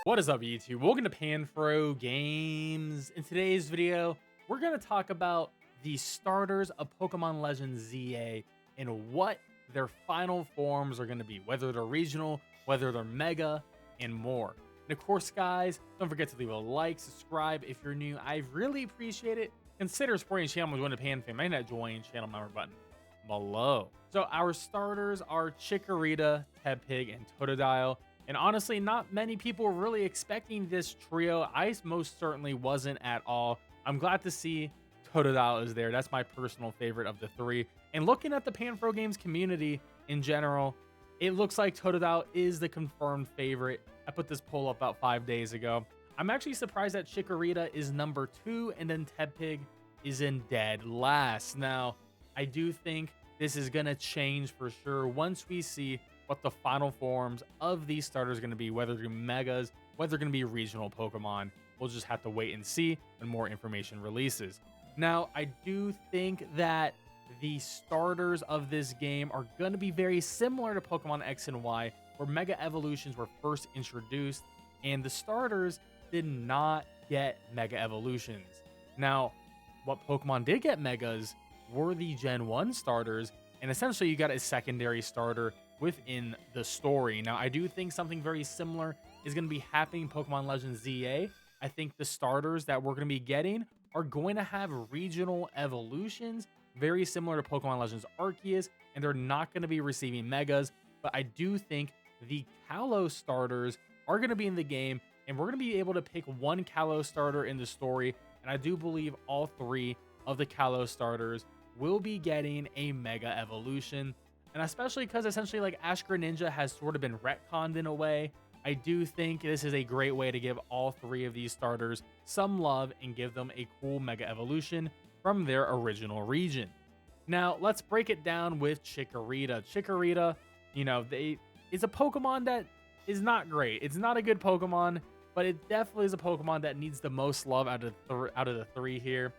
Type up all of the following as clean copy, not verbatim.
What is up, YouTube? Welcome to PanFro Games. In today's video, we're going to talk about the starters of Pokemon Legends ZA and what their final forms are going to be, whether they're regional, whether they're mega, and more. And of course, guys, don't forget to leave a like, subscribe if you're new. I really appreciate it. Consider supporting the channel by joining the Pan Fam. I that join channel member button below. So our starters are Chikorita, Tepig, and Totodile. And honestly, not many people were really expecting this trio. I most certainly wasn't at all. I'm glad to see Totodile is there. That's my personal favorite of the three. And looking at the PanFro Games community in general, it looks like Totodile is the confirmed favorite. I put this poll up about 5 days ago. I'm actually surprised that Chikorita is number 2 and then Tepig is in dead last. Now, I do think this is going to change for sure once we see what the final forms of these starters are going to be, whether they're megas, whether they're going to be regional Pokemon. We'll just have to wait and see when more information releases. Now, I do think that the starters of this game are going to be very similar to Pokemon X and Y, where Mega Evolutions were first introduced, and the starters did not get Mega Evolutions. Now, what Pokemon did get Megas were the Gen 1 starters, and essentially you got a secondary starter within the story. Now, I do think something very similar is going to be happening in Pokemon Legends ZA. I think the starters that we're going to be getting are going to have regional evolutions, very similar to Pokemon Legends Arceus, and they're not going to be receiving Megas. But I do think the Kalos starters are going to be in the game, and we're going to be able to pick one Kalos starter in the story. And I do believe all 3 of the Kalos starters will be getting a Mega Evolution. And especially because essentially like Ash Greninja has sort of been retconned in a way, I do think this is a great way to give all 3 of these starters some love and give them a cool Mega Evolution from their original region. Now, let's break it down with Chikorita. Chikorita, you know, it's a Pokemon that is not great. It's not a good Pokemon, but it definitely is a Pokemon that needs the most love out of the 3 here.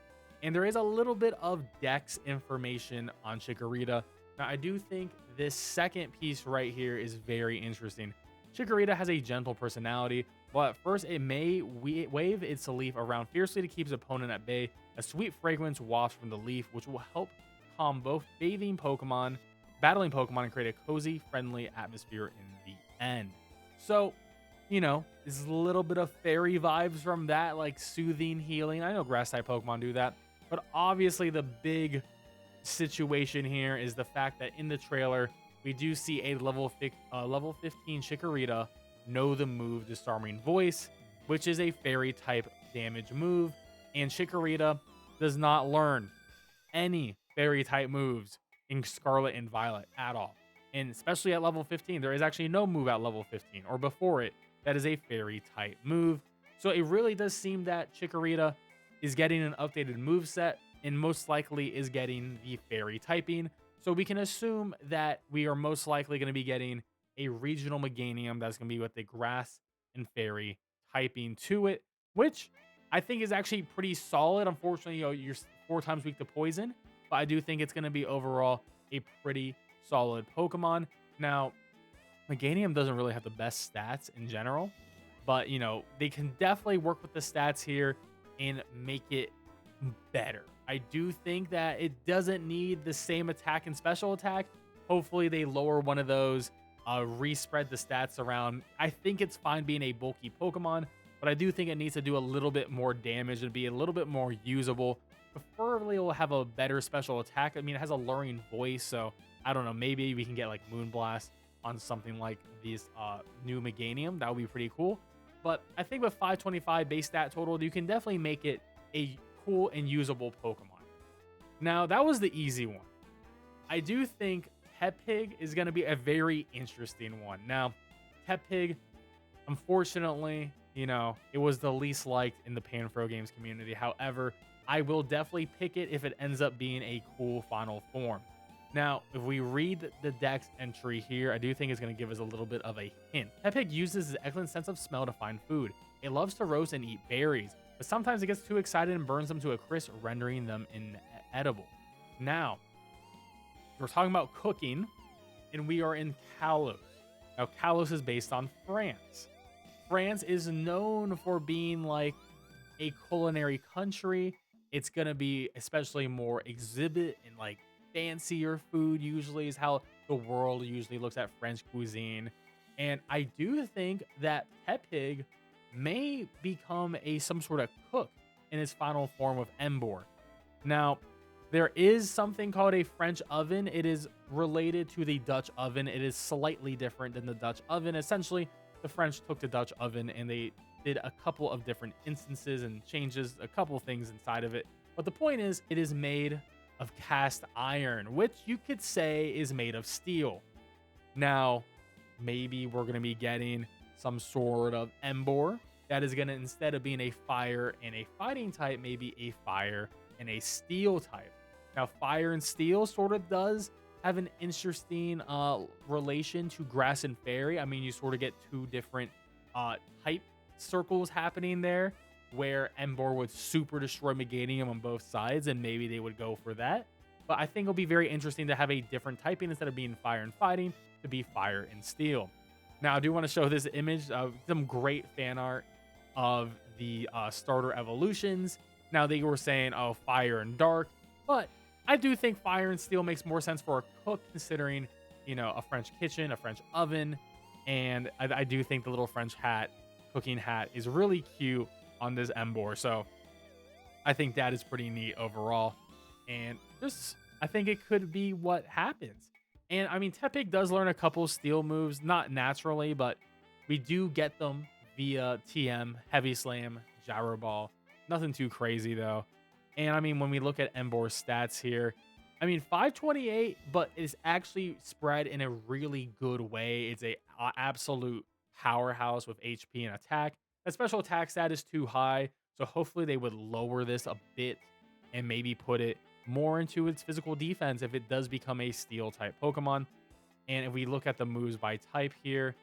And there is a little bit of Dex information on Chikorita. Now, I do think this second piece right here is very interesting. Chikorita has a gentle personality. While at first it may wave its leaf around fiercely to keep its opponent at bay, a sweet fragrance wafts from the leaf, which will help calm both battling Pokemon, and create a cozy, friendly atmosphere in the end. So, you know, there's a little bit of fairy vibes from that, like soothing, healing. I know grass-type Pokemon do that, but obviously the big situation here is the fact that in the trailer we do see a level 15 Chikorita know the move Disarming Voice, which is a fairy type damage move, and Chikorita does not learn any fairy type moves in Scarlet and Violet at all. And especially at level 15, there is actually no move at level 15 or before it that is a fairy type move. So it really does seem that Chikorita is getting an updated move set and most likely is getting the fairy typing. So we can assume that we are most likely going to be getting a regional Meganium that's going to be with the grass and fairy typing to it, which I think is actually pretty solid. Unfortunately, you know, you're 4 times weak to poison, but I do think it's going to be overall a pretty solid Pokemon. Now, Meganium doesn't really have the best stats in general, but you know, they can definitely work with the stats here and make it better. I do think that it doesn't need the same attack and special attack. Hopefully they lower one of those, respread the stats around. I think it's fine being a bulky Pokemon, but I do think it needs to do a little bit more damage and be a little bit more usable. Preferably it will have a better special attack. I mean, it has a luring voice, so I don't know, maybe we can get like Moonblast on something like this new Meganium. That would be pretty cool. But I think with 525 base stat total, you can definitely make it a cool and usable Pokemon. Now, that was the easy one. I do think Tepig is going to be a very interesting one. Now, Tepig, unfortunately, you know, it was the least liked in the PanFro Games community. However, I will definitely pick it if it ends up being a cool final form. Now, if we read the Dex entry here, I do think it's going to give us a little bit of a hint. Tepig uses its excellent sense of smell to find food. It loves to roast and eat berries, but sometimes it gets too excited and burns them to a crisp, rendering them inedible. Now, we're talking about cooking, and we are in Kalos. Now, Kalos is based on France. France is known for being like a culinary country. It's going to be especially more exhibit and like fancier food, usually, is how the world usually looks at French cuisine. And I do think that Tepig may become a some sort of cook in his final form of Embor. Now, there is something called a French oven. It is related to the Dutch oven. It is slightly different than the Dutch oven. Essentially, the French took the Dutch oven and they did a couple of different instances and changes a couple things inside of it. But the point is, it is made of cast iron, which you could say is made of steel. Now, maybe we're going to be getting some sort of Embor that is going to, instead of being a fire and a fighting type, maybe a fire and a steel type. Now, fire and steel sort of does have an interesting relation to grass and fairy. I mean, you sort of get two different type circles happening there, where Embor would super destroy Meganium on both sides, and maybe they would go for that. But I think it'll be very interesting to have a different typing instead of being fire and fighting to be fire and steel. Now, I do want to show this image of some great fan art of the starter evolutions. Now, they were saying, oh, fire and dark, but I do think fire and steel makes more sense for a cook, considering, you know, a French kitchen, a French oven, and I do think the little French hat, cooking hat, is really cute on this Embor. So I think that is pretty neat overall, and just I think it could be what happens. And I mean, Tepig does learn a couple steel moves, not naturally, but we do get them via TM, Heavy Slam, Gyro Ball. Nothing too crazy though. And I mean, when we look at Embor's stats here, I mean, 528, but it's actually spread in a really good way. It's a absolute powerhouse with HP and attack. That special attack stat is too high, so hopefully they would lower this a bit and maybe put it more into its physical defense if it does become a steel type Pokemon. And if we look at the moves by type here,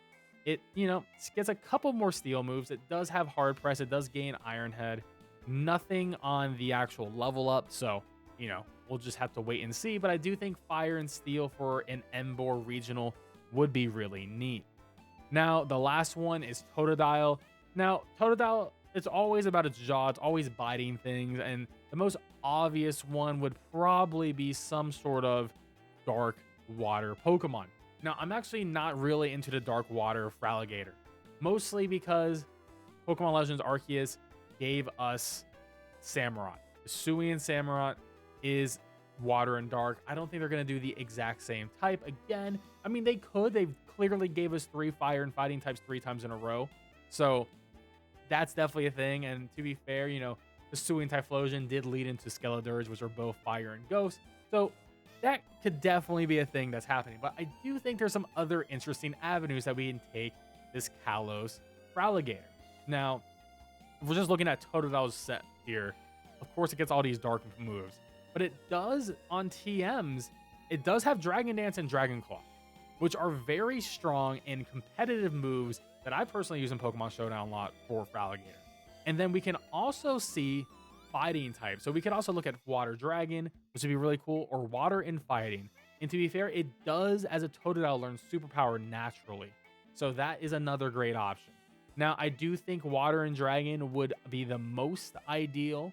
it, you know, gets a couple more steel moves. It does have hard press. It does gain Iron Head. Nothing on the actual level up, so, you know, we'll just have to wait and see. But I do think fire and steel for an Embor regional would be really neat. Now, the last one is Totodile. Now, Totodile, it's always about its jaw. It's always biting things. And the most obvious one would probably be some sort of dark water Pokemon. Now, I'm actually not really into the dark water Fraligator, mostly because Pokemon Legends Arceus gave us Samurott. Sui and Samurott is water and dark. I don't think they're going to do the exact same type again. I mean, they could. They clearly gave us 3 fire and fighting types 3 times in a row. So that's definitely a thing. And to be fair, you know, the Sui and Typhlosion did lead into Skeledurs, which are both fire and ghost. So that could definitely be a thing that's happening. But I do think there's some other interesting avenues that we can take this Kalos Fraligator. Now, if we're just looking at Totodile's set here, of course it gets all these dark moves, but it does, on TMs, it does have Dragon Dance and Dragon Claw, which are very strong and competitive moves that I personally use in Pokemon Showdown a lot for Fraligator. And then we can also see fighting types. So we could also look at Water Dragon, which would be really cool, or Water and Fighting. And to be fair, it does, as a Totodile, learn Superpower naturally. So that is another great option. Now, I do think Water and Dragon would be the most ideal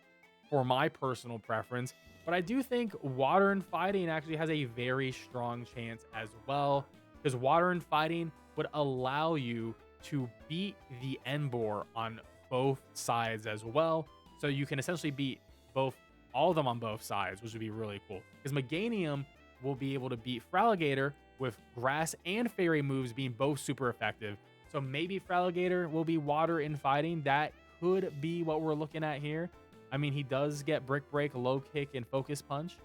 for my personal preference, but I do think Water and Fighting actually has a very strong chance as well, because Water and Fighting would allow you to beat the Embor on both sides as well. So you can essentially beat all of them on both sides, which would be really cool, because Meganium will be able to beat Fraligator with grass and fairy moves being both super effective. So maybe Fraligator will be water in fighting. That could be what we're looking at here. I mean, he does get Brick Break, Low Kick, and Focus Punch.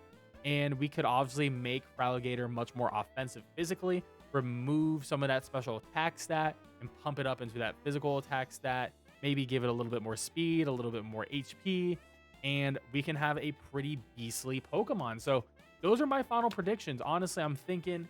And we could obviously make Fraligator much more offensive physically, remove some of that special attack stat, and pump it up into that physical attack stat. Maybe give it a little bit more speed, a little bit more HP, and we can have a pretty beastly Pokemon. So those are my final predictions. Honestly, I'm thinking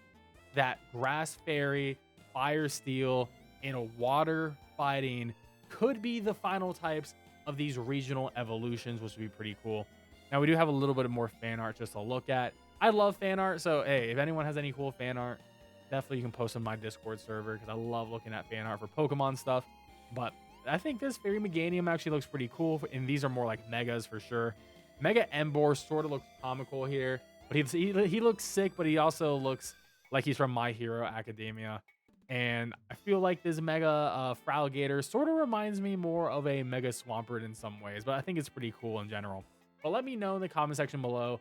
that Grass Fairy, Fire Steel, and a Water Fighting could be the final types of these regional evolutions, which would be pretty cool. Now, we do have a little bit of more fan art just to look at. I love fan art, so hey, if anyone has any cool fan art, definitely you can post on my Discord server, because I love looking at fan art for Pokemon stuff. But I think this Fairy Meganium actually looks pretty cool, and these are more like megas for sure. Mega Embor sort of looks comical here, but he looks sick, but he also looks like he's from My Hero Academia. And I feel like this Mega Fraligator sort of reminds me more of a Mega Swampert in some ways, but I think it's pretty cool in general. But let me know in the comment section below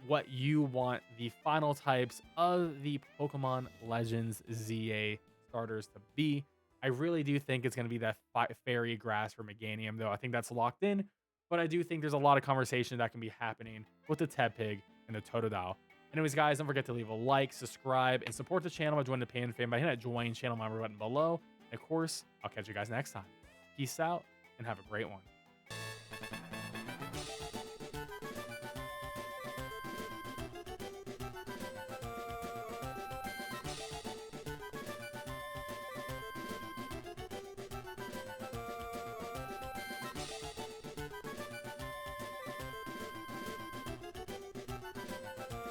what you want the final types of the Pokemon Legends ZA starters to be. I really do think it's going to be that Fairy Grass for Meganium, though. I think that's locked in, but I do think there's a lot of conversation that can be happening with the Tepig and the Totodile. Anyways, guys, don't forget to leave a like, subscribe, and support the channel by joining the PanFro by hitting that join channel member button below. And of course, I'll catch you guys next time. Peace out, and have a great one.